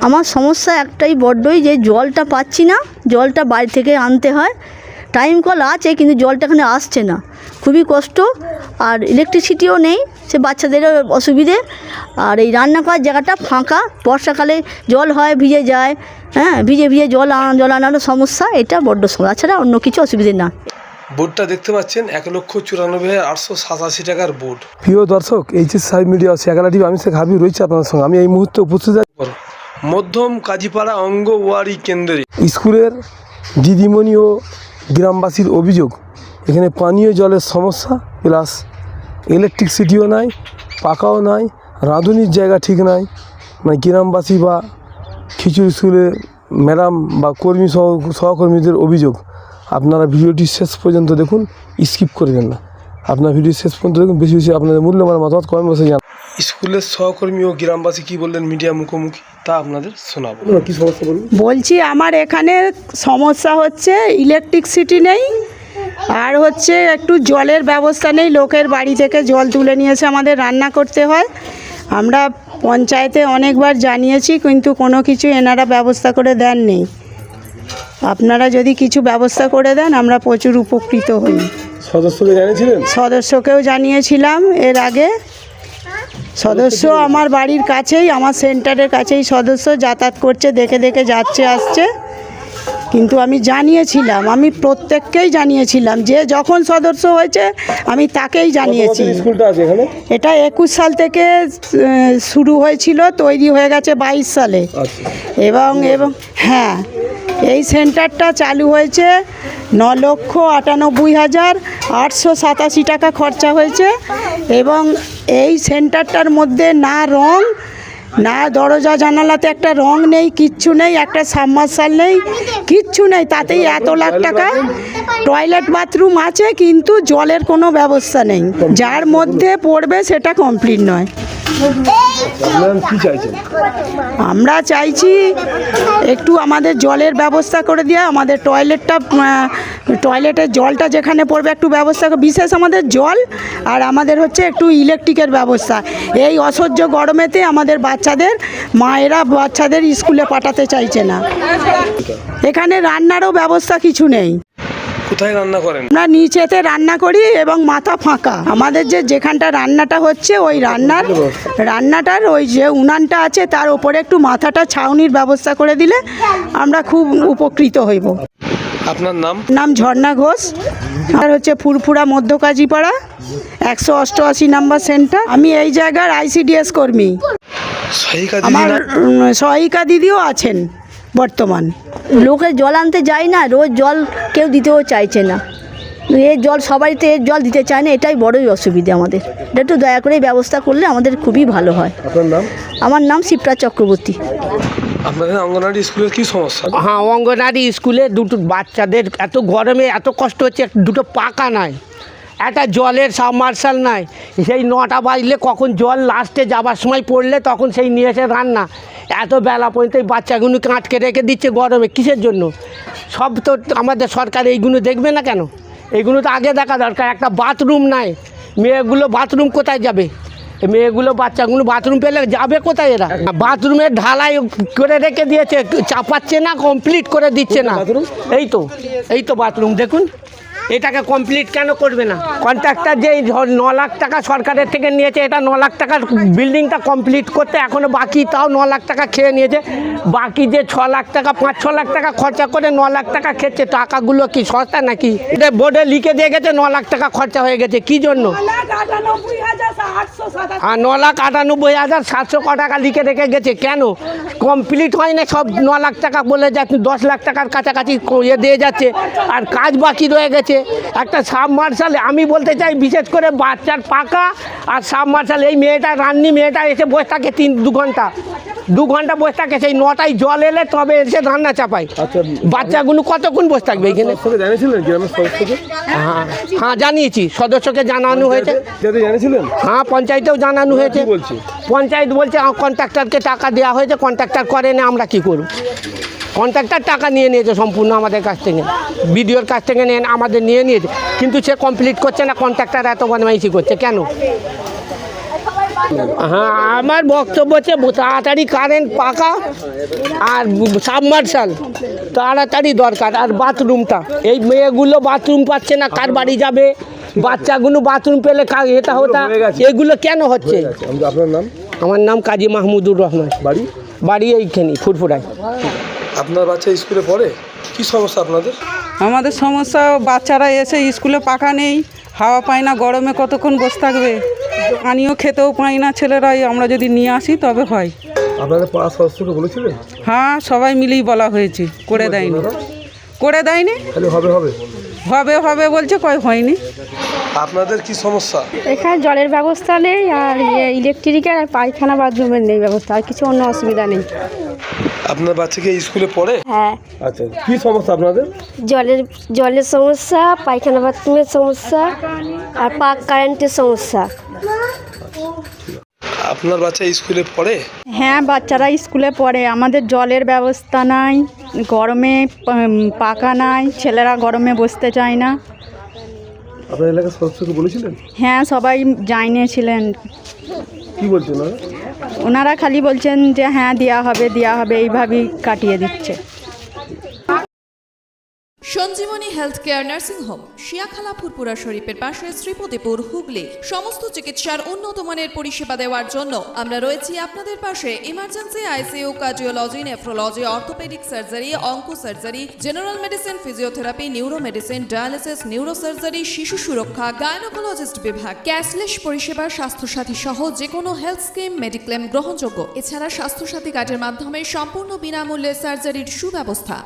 আমার সমস্যা একটাই বড্ডই যে জলটা পাচ্ছি না, জলটা বাইরে থেকে আনতে হয়। টাইম কল আছে কিন্তু জলটা এখানে আসছে না, খুবই কষ্ট। আর ইলেকট্রিসিটিও নেই, সে বাচ্চাদেরও অসুবিধে। আর এই রান্না করার জায়গাটা ফাঁকা, বর্ষাকালে জল হয়, ভিজে যায়, হ্যাঁ, ভিজে ভিজে জল আনারও সমস্যা, এটা বড্ড সমস্যা, ছাড়া অন্য কিছু অসুবিধে না। বোর্ডটা দেখতে পাচ্ছেন 1,94,887 টাকার বোর্ড। প্রিয় দর্শক, এইচএস সাহেব মিডিয়া সেকালা টিভি, আমি শেখ হাবিব রয়েছে আপনার সঙ্গে। আমি এই মুহূর্তে উপস্থিত মধ্যম কাজীপাড়া অঙ্গনওয়াড়ি কেন্দ্রে। স্কুলের দিদিমণি ও গ্রামবাসীর অভিযোগ, এখানে পানীয় জলের সমস্যা, প্লাস ইলেকট্রিসিটিও নাই, পাকাও নাই, রাঁধুনির জায়গা ঠিক নাই। মানে গ্রামবাসী বা খিচুড়ি স্কুলের ম্যাডাম বা কর্মী সহকর্মীদের অভিযোগ। আপনারা ভিডিওটি শেষ পর্যন্ত দেখুন, স্কিপ করবেন না। আপনার ভিডিও শেষ পর্যন্ত দেখুন, বেশি বেশি আপনাদের মূল্যবান মতামত কমেন্ট বসে জানান। স্কুলের সহকর্মী ও গ্রামবাসী কি বললেন মিডিয়া মুখোমুখি, তা আপনাদের শোনাবো। কি সমস্যা বলুন? বলছি, আমার এখানে সমস্যা হচ্ছে ইলেকট্রিসিটি নেই, আর হচ্ছে একটু জলের ব্যবস্থা নেই। লোকের বাড়ি থেকে জল তুলে নিয়ে এসে আমাদের রান্না করতে হয়। আমরা পঞ্চায়েতে অনেকবার জানিয়েছি, কিন্তু কোনো কিছু এনারা ব্যবস্থা করে দেননি। আপনারা যদি কিছু ব্যবস্থা করে দেন আমরা প্রচুর উপকৃত হই। সদস্যকে জানিয়েছিলেন? সদস্যকেও জানিয়েছিলাম এর আগে। সদস্য আমার বাড়ির কাছেই, আমার সেন্টারের কাছেই সদস্য যাতায়াত করছে, দেখে দেখে যাচ্ছে আসছে। কিন্তু আমি জানিয়েছিলাম, আমি প্রত্যেককেই জানিয়েছিলাম, যে যখন সদস্য হয়েছে আমি তাকেই জানিয়েছি। স্কুলটা আছে এখানে? এটা 21 সাল থেকে শুরু হয়েছিল, তৈরি হয়ে গেছে 22 সালে। এবং হ্যাঁ, এই সেন্টারটা চালু হয়েছে 9,98,887 টাকা খরচা হয়েছে। এবং এই সেন্টারটার মধ্যে না রং, না দরজা জানালাতে একটা রং নেই, কিচ্ছু নেই, একটা সাবমার্সাল নেই, কিচ্ছু নেই। তাতেই এত লাখ টাকা। টয়লেট বাথরুম আছে কিন্তু জলের কোনো ব্যবস্থা নেই, যার মধ্যে পড়বে সেটা কমপ্লিট নয়। আমরা চাইছি একটু আমাদের জলের ব্যবস্থা করে দেওয়া, আমাদের টয়লেটের জলটা যেখানে পড়বে একটু ব্যবস্থা, বিশেষ আমাদের জল, আর আমাদের হচ্ছে একটু ইলেকট্রিকের ব্যবস্থা। এই অসহ্য গরমেতে আমাদের মায়েরা বাচ্চাদের স্কুলে পাঠাতে চাইছে না। এখানে রান্নারও ব্যবস্থা কিছু নেই। কোথায় রান্না করেন? আমরা নিচেতে রান্না করি এবং মাথা ফাঁকা। আমাদের যেখানটা রান্নাটা হচ্ছে, ওই রান্নাটার ওই যে উনানটা আছে তার উপরে একটু মাথাটা ছাউনির ব্যবস্থা করে দিলে আমরা খুব উপকৃত হইব। আপনার নাম ঝর্ণা ঘোষ, আর হচ্ছে ফুরফুরা মধ্য কাজীপাড়া 188 নাম্বার সেন্টার। আমি এই জায়গার ICDS কর্মী। আমার সহায়িকা দিদিও আছেন বর্তমান। লোকে জল আনতে যায় না, রোজ জল কেউ দিতেও চাইছে না। এর জল সবাই তো এর জল দিতে চায় না, এটাই বড়ই অসুবিধা আমাদের। এটা একটু দয়া করে ব্যবস্থা করলে আমাদের খুবই ভালো হয়। আপনার নাম? আমার নাম শিপ্রা চক্রবর্তী। আপনাদের অঙ্গনওয়াড়ি স্কুলের কি সমস্যা? হ্যাঁ, অঙ্গনওয়াড়ি স্কুলে দুটো বাচ্চাদের এত গরমে এত কষ্ট হচ্ছে, দুটো পাকা নাই, একটা জলের সাবমার্শাল নাই। সেই 9টা বাজলে কখন জল লাস্টে যাবার সময় পড়লে তখন সেই নিয়ে এসে রান্না। এত বেলা পর্যন্ত এই বাচ্চাগুলোকে আটকে রেখে দিচ্ছে গরমে, কিসের জন্য? সব তো আমাদের সরকার এইগুলো দেখবে না কেন? এইগুলো তো আগে দেখা দরকার। একটা বাথরুম নাই, মেয়েগুলো বাথরুম কোথায় যাবে? মেয়েগুলো বাচ্চাগুলো বাথরুম পেলে যাবে কোথায়? এরা বাথরুমের ঢালাই করে রেখে দিয়েছে, চাপাচ্ছে না, কমপ্লিট করে দিচ্ছে না। এই তো বাথরুম দেখুন, এটাকে কমপ্লিট কেন করবে না? কন্ট্রাক্টর যে 9 লাখ টাকা সরকারের থেকে নিয়েছে, এটা 9 লাখ টাকার বিল্ডিংটা কমপ্লিট করতে এখনও বাকি, তাও 9 লাখ টাকা খেয়ে নিয়েছে। বাকি যে 6 লাখ টাকা 5-6 লাখ টাকা খরচা করে 9 লাখ টাকা খেচ্ছে। টাকাগুলো কি সস্তা নাকি? এটা বোর্ডে লিখে দিয়ে গেছে 9 লাখ টাকা খরচা হয়ে গেছে। কী জন্য? 9,98,700 টাকা লিখে রেখে গেছে। কেন কমপ্লিট হয় না? সব 9 লাখ টাকা বলে যাচ্ছে, 10 লাখ টাকার কাছাকাছি দিয়ে যাচ্ছে, আর কাজ বাকি রয়ে গেছে। একটা সাবমার্শাল, আমি বলতে চাই বিশেষ করে বাচ্চার পাকা আর সাবমার্শাল। এই মেয়েটা এসে বসে থাকে 2 ঘন্টা বসে থাকে, সেই 9টায় জল এলে তবে এসে রান্না চাপায়। বাচ্চাগুলো কতক্ষণ বসে থাকবে এখানে? হ্যাঁ, জানিয়েছি, সদস্যকে জানানো হয়েছে। হ্যাঁ, পঞ্চায়েতেও জানানো হয়েছে। পঞ্চায়েত বলছে কন্ট্রাক্টরকে টাকা দেওয়া হয়েছে, কন্ট্রাক্টর করে না, আমরা কি করব? কন্ট্রাক্টর টাকা নিয়ে নিয়েছে সম্পূর্ণ আমাদের কাছ থেকে, বিডিওর কাছ থেকে আমাদের নিয়ে নিয়েছে, কিন্তু সে কমপ্লিট করছে না। কন্ট্রাক্টর এত বদমাইশি করছে কেন? হ্যাঁ, আমার বক্তব্য হচ্ছে তাড়াতাড়ি কারেন্ট পাকা আর সাবমার্শাল তাড়াতাড়ি দরকার, আর বাথরুমটা, এই মেয়েগুলো বাথরুম পাচ্ছে না, কার বাড়ি যাবে, বাচ্চাগুলো বাথরুম পেলে এটা হতা, এগুলো কেন হচ্ছে? আপনার নাম? আমার নাম কাজী মাহমুদুর রহমান, বাড়ি? বাড়ি এইখানে ফুরফুরায়। আপনার বাচ্চা স্কুলে পড়ে, কি সমস্যা আপনাদের? আমাদের সমস্যা, বাচ্চারা এসে স্কুলে পাখা নেই, হাওয়া পায় না, গরমে কতক্ষণ বসে থাকবে, পানিও খেতেও পাই না ছেলেরাই, আমরা যদি নিয়ে আসি তবে হয়। আপনাদের পাড়া সদস্যকে বলেছিলেন? হ্যাঁ, সবাই মিলেই বলা হয়েছে, করে দেয়নি, করে দেয়নি, খালি হবে হবে হবে হবে বলছে, কয় হয়নি। আপনাদের কি সমস্যা? এখানে জলের ব্যবস্থা নেই, আর ইলেকট্রিকের আর পায়খানা বাথরুমের নেই ব্যবস্থা, আর কিছু অন্য অসুবিধা নেই। আপনার বাচ্চাকে স্কুলে পড়ে? হ্যাঁ, আচ্ছা, কি সমস্যা আপনাদের? জলের সমস্যা, পায়খানা বাথরুমের সমস্যা, আর পাক কারেন্টের সমস্যা। আপনার বাচ্চা স্কুলে পড়ে? হ্যাঁ, বাচ্চারা স্কুলে পড়ে, আমাদের জলের ব্যবস্থা নাই, গরমে পাকা নাই, ছেলেরা গরমে বসতে চায় না। আপনার এলাকার সদস্যকে বলেছিলেন? হ্যাঁ, সবাই জানিয়েছিলেন। কি বলছেন ওরা? ওনারা খালি বলছেন যে হ্যাঁ দেওয়া হবে, এইভাবেই কাটিয়ে দিচ্ছে। Sanjeevani health care nursing home, Shiakhala Furfura শরীফের পাশে, শ্রীপতিপুর, হুগলি। সমস্ত চিকিৎসার উন্নত মানের পরিষেবা দেওয়ার জন্য আমরা রয়েছি আপনাদের পাশে। Emergency, ICU, cardiology, nephrology, orthopaedic surgery, onco surgery, general medicine, physiotherapy, neuro medicine, dialysis, neuro surgery, শিশু সুরক্ষা, গাইনোকোলজিস্ট বিভাগ, ক্যাশলেস পরিষেবা, স্বাস্থ্যসাথী সহ যে কোনো হেলথ স্কিম, মেডিক্লেম গ্রহণযোগ্য। এছাড়া স্বাস্থ্যসাথী কার্ডের মাধ্যমে সম্পূর্ণ বিনামূল্যে সার্জারির সুব্যবস্থা।